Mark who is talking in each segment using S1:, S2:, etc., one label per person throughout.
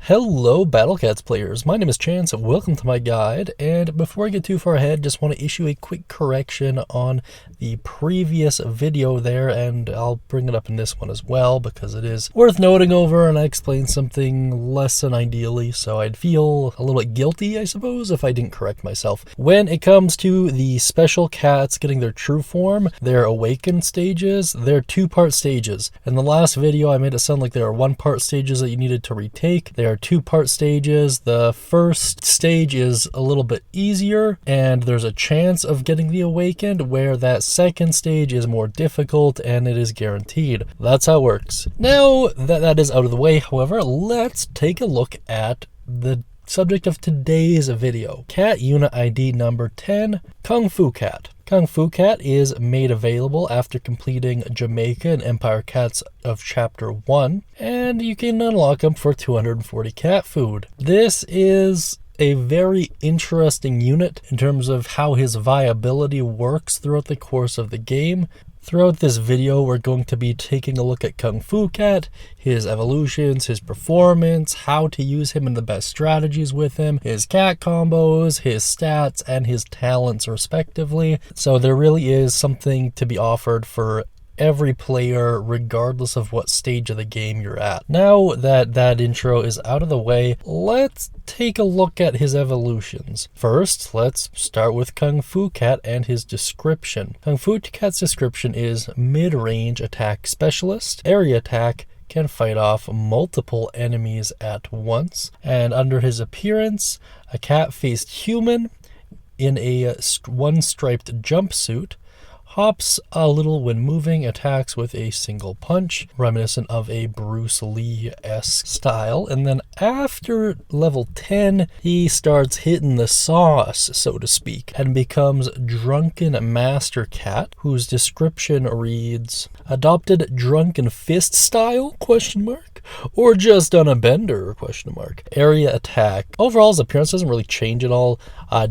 S1: Hello Battle Cats players, my name is Chance, welcome to my guide, and before I get too far ahead, just want to issue a quick correction on the previous video there, and I'll bring it up in this one as well, because it is worth noting over, and I explained something less than ideally, so I'd feel a little bit guilty, I suppose, if I didn't correct myself. When it comes to the special cats getting their true form, their awakened stages, they're two-part stages. In the last video, I made it sound like there are one-part stages that you needed to retake. There are two-part stages. The first stage is a little bit easier, and there's a chance of getting the awakened, where that second stage is more difficult, and it is guaranteed. That's how it works. Now that that is out of the way, however, let's take a look at the subject of today's video. Cat unit ID number 10, Kung Fu Cat. Kung Fu Cat is made available after completing Jamaica and Empire Cats of Chapter 1, and you can unlock him for 240 cat food. This is a very interesting unit in terms of how his viability works throughout the course of the game. Throughout this video, we're going to be taking a look at Kung Fu Cat, his evolutions, his performance, how to use him and the best strategies with him, his cat combos, his stats, and his talents respectively. So there really is something to be offered for every player, regardless of what stage of the game you're at. Now that that intro is out of the way, let's take a look at his evolutions. First, let's start with Kung Fu Cat and his description. Kung Fu Cat's description is mid-range attack specialist, area attack, can fight off multiple enemies at once, and under his appearance, a cat-faced human in a one-striped jumpsuit, hops a little when moving, attacks with a single punch, reminiscent of a Bruce Lee-esque style. And then after level 10, he starts hitting the sauce, so to speak, and becomes Drunken Master Cat, whose description reads, adopted Drunken Fist style, question mark, or just on a bender, question mark. Area attack. Overall, his appearance doesn't really change at all.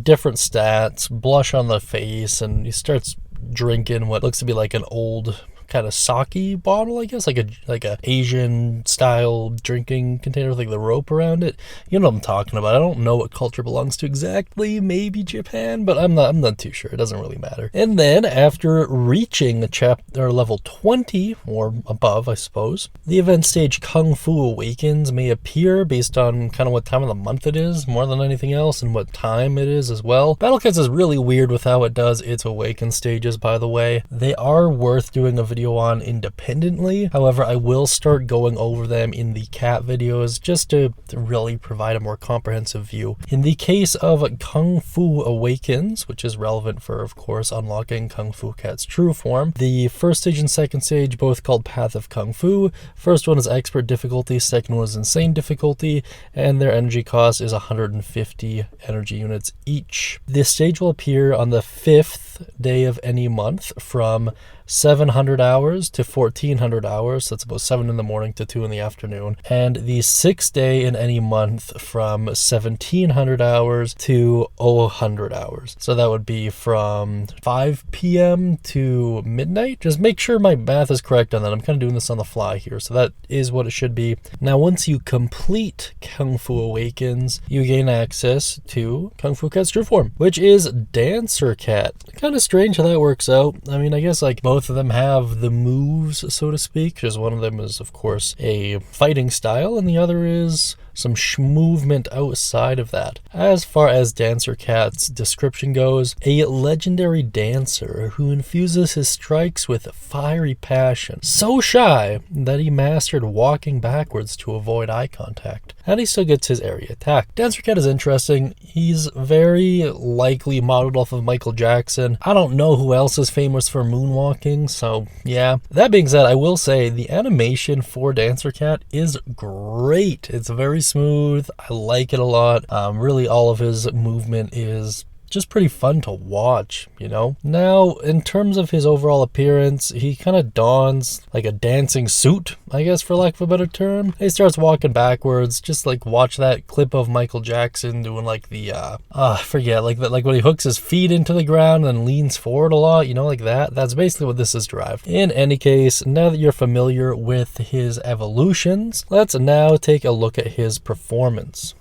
S1: Different stats, blush on the face, and he starts drinking what looks to be like an old kind of sake bottle, I guess, like a Asian style drinking container with like the rope around it. You know what I'm talking about. I don't know what culture belongs to exactly, maybe Japan, but I'm not too sure. It doesn't really matter. And then after reaching chapter level 20 or above, I suppose, the event stage Kung Fu Awakens may appear based on kind of what time of the month it is, more than anything else, and what time it is as well. Battle Cats is really weird with how it does its awaken stages, by the way. They are worth doing a video on independently. However, I will start going over them in the cat videos just to really provide a more comprehensive view. In the case of Kung Fu Awakens, which is relevant for, of course, unlocking Kung Fu Cat's true form, the first stage and second stage, both called Path of Kung Fu. First one is expert difficulty, second one is insane difficulty, and their energy cost is 150 energy units each. This stage will appear on the 5th day of any month from 700 hours to 1400 hours, so that's about 7 in the morning to 2 in the afternoon, and the 6th day in any month from 1700 hours to 100 hours, so that would be from 5 p.m. to midnight. Just make sure my math is correct on that. I'm kind of doing this on the fly here, so that is what it should be. Now, once you complete Kung Fu Awakens, you gain access to Kung Fu Cat's true form, which is Dancer Cat. Kind of strange how that works out. I mean, I guess like both of them have the moves, so to speak, because one of them is, of course, a fighting style, and the other is some movement outside of that. As far as Dancer Cat's description goes, a legendary dancer who infuses his strikes with fiery passion, so shy that he mastered walking backwards to avoid eye contact, and he still gets his area attack. Dancer Cat is interesting. He's very likely modeled off of Michael Jackson. I don't know who else is famous for moonwalking, so yeah. That being said, I will say the animation for Dancer Cat is great. It's very smooth. I like it a lot. Really, all of his movement is just pretty fun to watch, you know? Now, in terms of his overall appearance, he kind of dons like a dancing suit, I guess, for lack of a better term. He starts walking backwards, just like watch that clip of Michael Jackson doing like the, I forget, like when he hooks his feet into the ground and leans forward a lot, you know, like that. That's basically what this is derived. In any case, now that you're familiar with his evolutions, let's now take a look at his performance.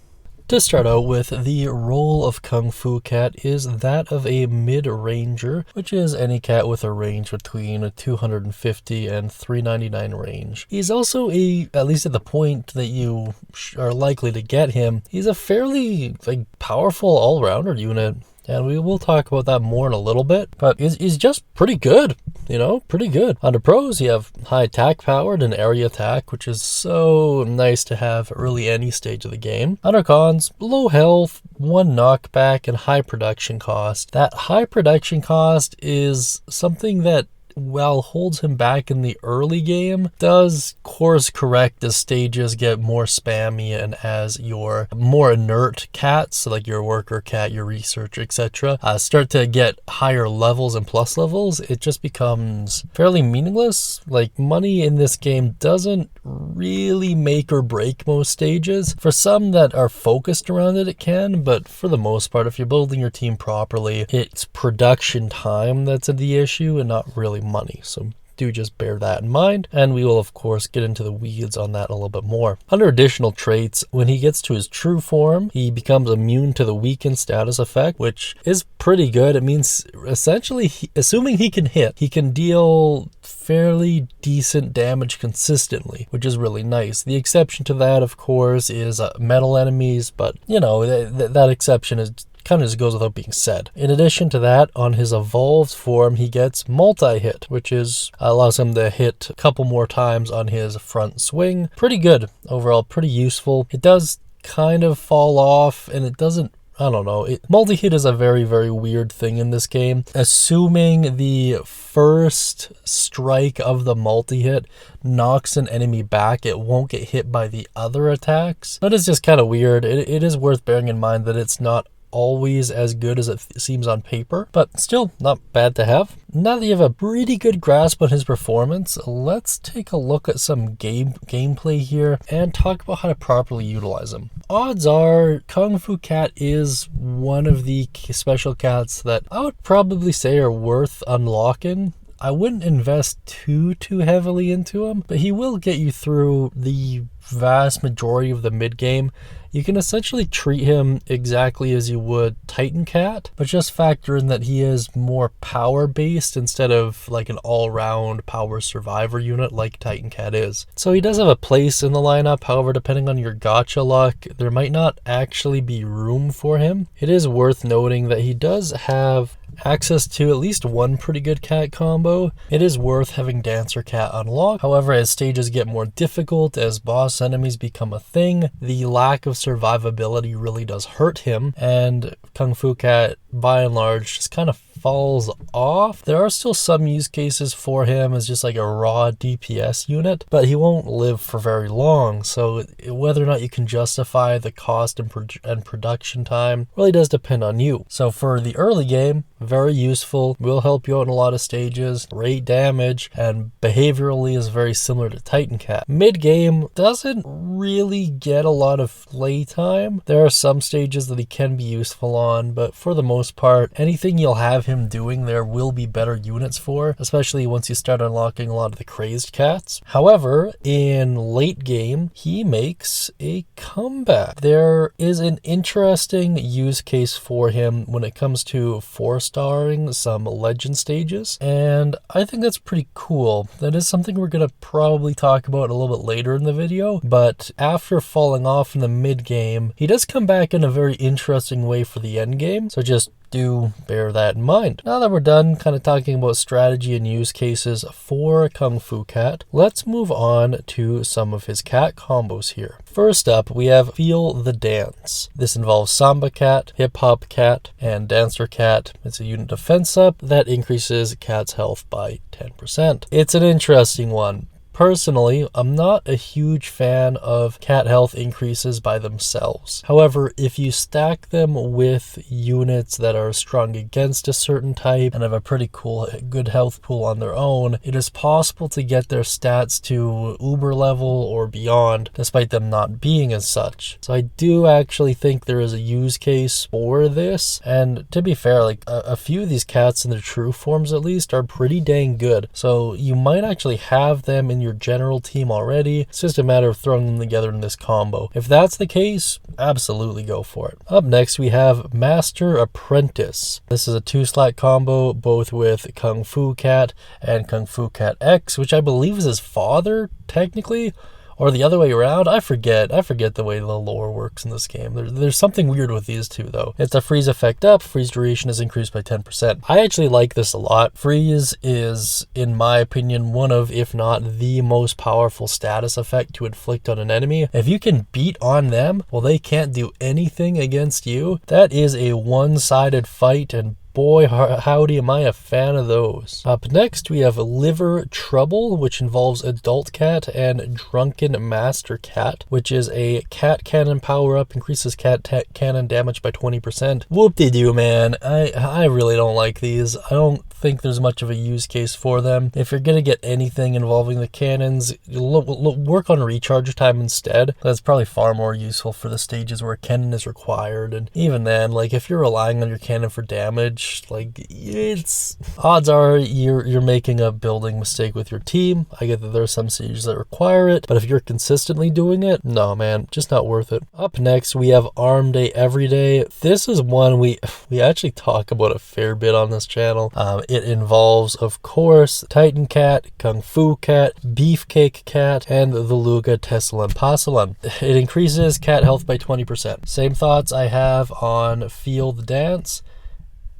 S1: To start out with, the role of Kung Fu Cat is that of a mid-ranger, which is any cat with a range between 250 and 399 range. He's also at least at the point that you are likely to get him, he's a fairly powerful all-rounder unit. And we will talk about that more in a little bit, but he's just pretty good, you know, pretty good. Under pros, you have high attack power and area attack, which is so nice to have early any stage of the game. Under cons, low health, 1 knockback, and high production cost. That high production cost is something that, while holds him back in the early game, does course correct as stages get more spammy and as your more inert cats, so like your worker cat, your researcher, etc., start to get higher levels and plus levels. It just becomes fairly meaningless. Like, money in this game doesn't really make or break most stages. For some that are focused around it, it can, but for the most part, if you're building your team properly, it's production time that's the issue and not really money. So do just bear that in mind, and we will of course get into the weeds on that a little bit more. Under additional traits, when he gets to his true form, he becomes immune to the weakened status effect, which is pretty good. It means essentially, assuming he can hit, he can deal fairly decent damage consistently, which is really nice. The exception to that, of course, is metal enemies, but you know, that exception is kind of just goes without being said. In addition to that, on his evolved form, he gets multi-hit, which allows him to hit a couple more times on his front swing. Pretty good overall, pretty useful. It does kind of fall off, and it doesn't, I don't know. Multi-hit is a very, very weird thing in this game. Assuming the first strike of the multi-hit knocks an enemy back, it won't get hit by the other attacks. That is just kind of weird. It is worth bearing in mind that it's not always as good as it seems on paper, but still not bad to have. Now that you have a pretty good grasp on his performance, let's take a look at some gameplay here and talk about how to properly utilize him. Odds are Kung Fu Cat is one of the special cats that I would probably say are worth unlocking. I wouldn't invest too heavily into him, but he will get you through the vast majority of the mid-game. You can essentially treat him exactly as you would Titan Cat, but just factor in that he is more power-based instead of like an all-round power survivor unit like Titan Cat is. So he does have a place in the lineup, however, depending on your gacha luck, there might not actually be room for him. It is worth noting that he does have access to at least one pretty good cat combo. It is worth having Dancer Cat unlocked. However, as stages get more difficult, as boss enemies become a thing, the lack of survivability really does hurt him, and Kung Fu Cat, by and large, just kind of falls off. There are still some use cases for him as just like a raw DPS unit, but he won't live for very long, so whether or not you can justify the cost and production time really does depend on you. So for the early game, very useful, will help you out in a lot of stages, great damage, and behaviorally is very similar to Titan Cat. Mid-game doesn't really get a lot of playtime. There are some stages that he can be useful on, but for the most part, anything you'll have him doing there will be better units for, especially once you start unlocking a lot of the crazed cats. However, in late game, he makes a comeback. There is an interesting use case for him when it comes to 4-starring some legend stages, and I think that's pretty cool. That is something we're going to probably talk about a little bit later in the video, but after falling off in the mid game, he does come back in a very interesting way for the end game, so just do bear that in mind. Now that we're done kind of talking about strategy and use cases for Kung Fu Cat, let's move on to some of his cat combos here. First up, we have Feel the Dance. This involves Samba Cat, Hip Hop Cat, and Dancer Cat. It's a unit defense up that increases Cat's health by 10%. It's an interesting one. Personally, I'm not a huge fan of cat health increases by themselves. However, if you stack them with units that are strong against a certain type and have a pretty cool, good health pool on their own, it is possible to get their stats to uber level or beyond, despite them not being as such. So I do actually think there is a use case for this, and to be fair, like a few of these cats in their true forms at least are pretty dang good. So you might actually have them in your general team already. It's just a matter of throwing them together in this combo. If that's the case, absolutely go for it. Up next, we have Master Apprentice. This is a 2-slot combo, both with Kung Fu Cat and Kung Fu Cat X, which I believe is his father, technically. Or the other way around. I forget the way the lore works in this game. There's something weird with these two, though. It's a freeze effect up. Freeze duration is increased by 10%. I actually like this a lot. Freeze is, in my opinion, one of, if not the most powerful status effect to inflict on an enemy. If you can beat on them while they can't do anything against you, that is a one-sided fight, and boy, howdy, am I a fan of those. Up next, we have Liver Trouble, which involves Adult Cat, and Drunken Master Cat, which is a cat cannon power-up, increases cat cannon damage by 20%. Whoop-de-doo, man. I really don't like these. I don't think there's much of a use case for them. If you're gonna get anything involving the cannons, work on recharge time instead. That's probably far more useful for the stages where a cannon is required, and even then, like, if you're relying on your cannon for damage, like, it's odds are you're making a building mistake with your team. I get that there are some stages that require it, but if you're consistently doing it, no man, just not worth it. Up next, we have Arm Day Every Day. This is one we actually talk about a fair bit on this channel. It involves, of course, Titan Cat, Kung Fu Cat, Beefcake Cat, and the Luga Tesselan Passelan. It increases cat health by 20%. Same thoughts I have on Field Dance.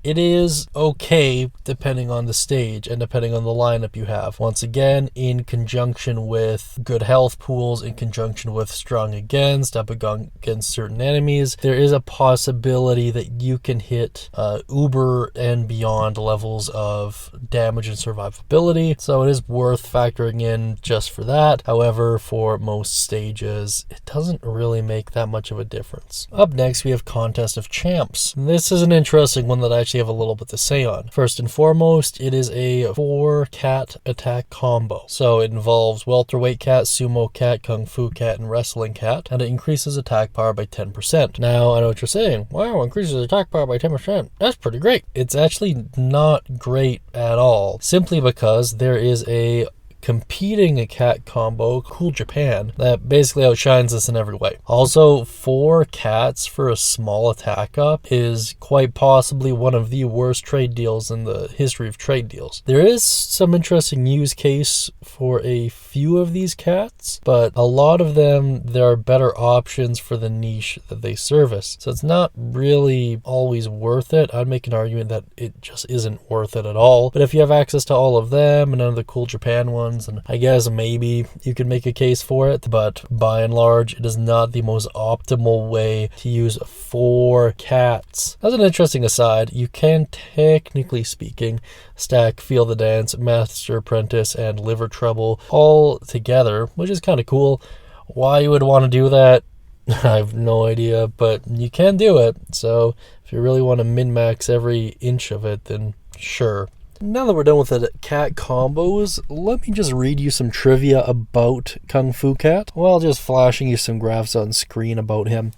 S1: It is okay depending on the stage and depending on the lineup you have. Once again, in conjunction with good health pools, in conjunction with strong against, up against certain enemies, there is a possibility that you can hit uber and beyond levels of damage and survivability. So it is worth factoring in just for that. However, for most stages, it doesn't really make that much of a difference. Up next, we have Contest of Champs. This is an interesting one that I actually have a little bit to say on. First and foremost, it is a 4-cat attack combo. So it involves welterweight cat, sumo cat, kung fu cat, and wrestling cat, and it increases attack power by 10%. Now, I know what you're saying. Wow, increases attack power by 10%. That's pretty great. It's actually not great at all, simply because there is a competing cat combo, Cool Japan, that basically outshines this in every way. Also, 4 cats for a small attack up is quite possibly one of the worst trade deals in the history of trade deals. There is some interesting use case for a few of these cats, but a lot of them, there are better options for the niche that they service. So it's not really always worth it. I'd make an argument that it just isn't worth it at all. But if you have access to all of them and none of the Cool Japan ones, and I guess maybe you could make a case for it, but by and large, it is not the most optimal way to use 4 cats. As an interesting aside, you can, technically speaking, stack Feel the Dance, Master Apprentice, and Liver Trouble all together, which is kind of cool. Why you would want to do that, I have no idea, but you can do it. So if you really want to min-max every inch of it, then sure. Now that we're done with the cat combos, let me just read you some trivia about Kung Fu Cat, while just flashing you some graphs on screen about him.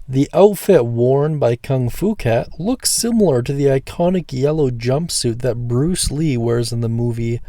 S1: The outfit worn by Kung Fu Cat looks similar to the iconic yellow jumpsuit that Bruce Lee wears in the movie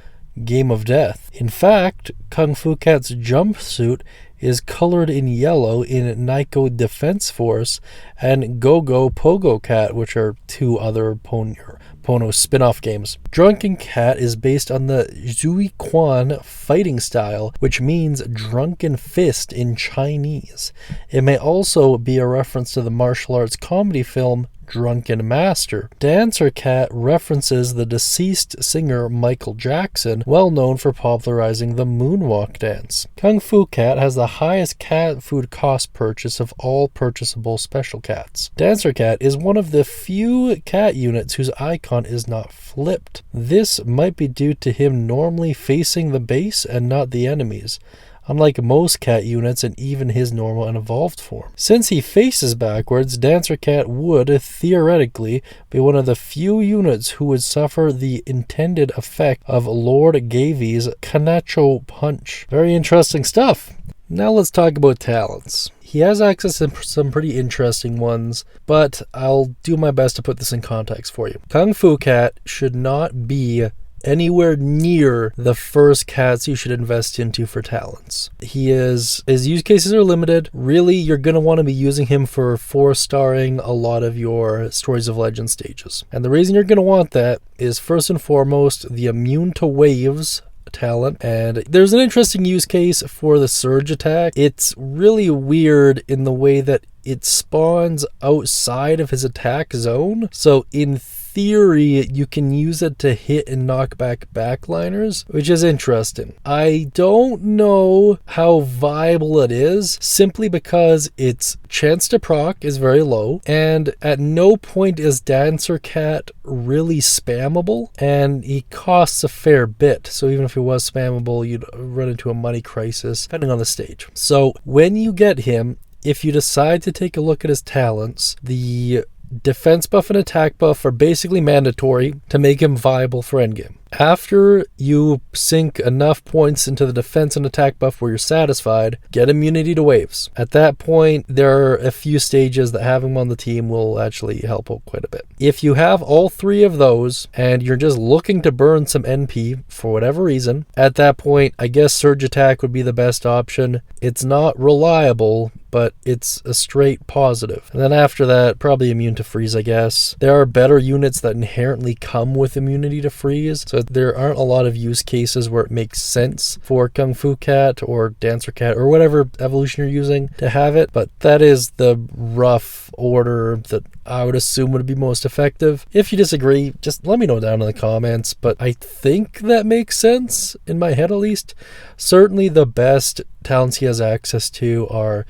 S1: Game of Death. In fact, Kung Fu Cat's jumpsuit is colored in yellow in Naiko Defense Force and Go-Go Pogo Cat, which are 2 other Pono spin-off games. Drunken Cat is based on the Zui Quan fighting style, which means drunken fist in Chinese. It may also be a reference to the martial arts comedy film drunken master. Dancer Cat references the deceased singer Michael Jackson, well known for popularizing the moonwalk dance. Kung Fu Cat has the highest cat food cost purchase of all purchasable special cats. Dancer Cat is one of the few cat units whose icon is not flipped. This might be due to him normally facing the base and not the enemies, unlike most cat units and even his normal and evolved form. Since he faces backwards, Dancer Cat would, theoretically, be one of the few units who would suffer the intended effect of Lord Gavy's Kanacho Punch. Very interesting stuff. Now let's talk about talents. He has access to some pretty interesting ones, but I'll do my best to put this in context for you. Kung Fu Cat should not be anywhere near the first cats you should invest into for talents. His use cases are limited. Really, you're going to want to be using him for 4-starring a lot of your Stories of Legend stages. And the reason you're going to want that is, first and foremost, the immune to waves talent. And there's an interesting use case for the surge attack. It's really weird in the way that it spawns outside of his attack zone. So in theory, you can use it to hit and knock back backliners, which is interesting. I don't know how viable it is, simply because its chance to proc is very low, and at no point is Dancer Cat really spammable, and he costs a fair bit. So even if he was spammable, you'd run into a money crisis, depending on the stage. So when you get him, if you decide to take a look at his talents, the defense buff and attack buff are basically mandatory to make him viable for endgame. After you sink enough points into the defense and attack buff where you're satisfied, get immunity to waves. At that point, there are a few stages that having him on the team will actually help out quite a bit. If you have all three of those and you're just looking to burn some NP for whatever reason, at that point, I guess Surge Attack would be the best option. It's not reliable, but it's a straight positive. And then after that, probably immune to freeze, I guess. There are better units that inherently come with immunity to freeze, so there aren't a lot of use cases where it makes sense for Kung Fu Cat or Dancer Cat or whatever evolution you're using to have it, but that is the rough order that I would assume would be most effective. If you disagree, just let me know down in the comments, but I think that makes sense, in my head at least. Certainly the best talents he has access to are,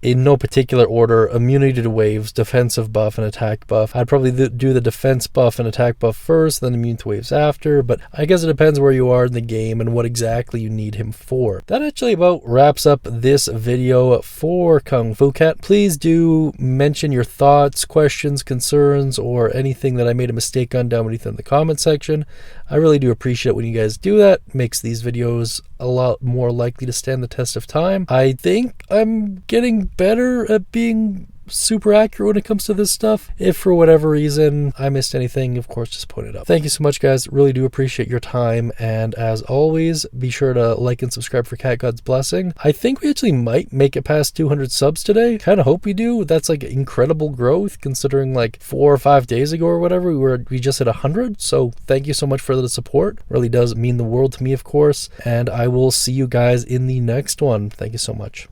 S1: in no particular order, immunity to waves, defensive buff, and attack buff. I'd probably do the defense buff and attack buff first, then immune to waves after, but I guess it depends where you are in the game and what exactly you need him for. That actually about wraps up this video for Kung Fu Cat. Please do mention your thoughts, questions, concerns, or anything that I made a mistake on down beneath in the comment section. I really do appreciate it when you guys do that. It makes these videos a lot more likely to stand the test of time. I think I'm getting better at being super accurate when it comes to this stuff. If for whatever reason I missed anything, of course, just point it out. Thank you so much, guys. Really do appreciate your time, and as always, be sure to like and subscribe for Cat God's blessing. I think we actually might make it past 200 subs today. Kind of hope we do. That's like incredible growth considering like 4 or 5 days ago or whatever we just hit 100. So thank you so much for the support. Really does mean the world to me, of course, and I will see you guys in the next one. Thank you so much.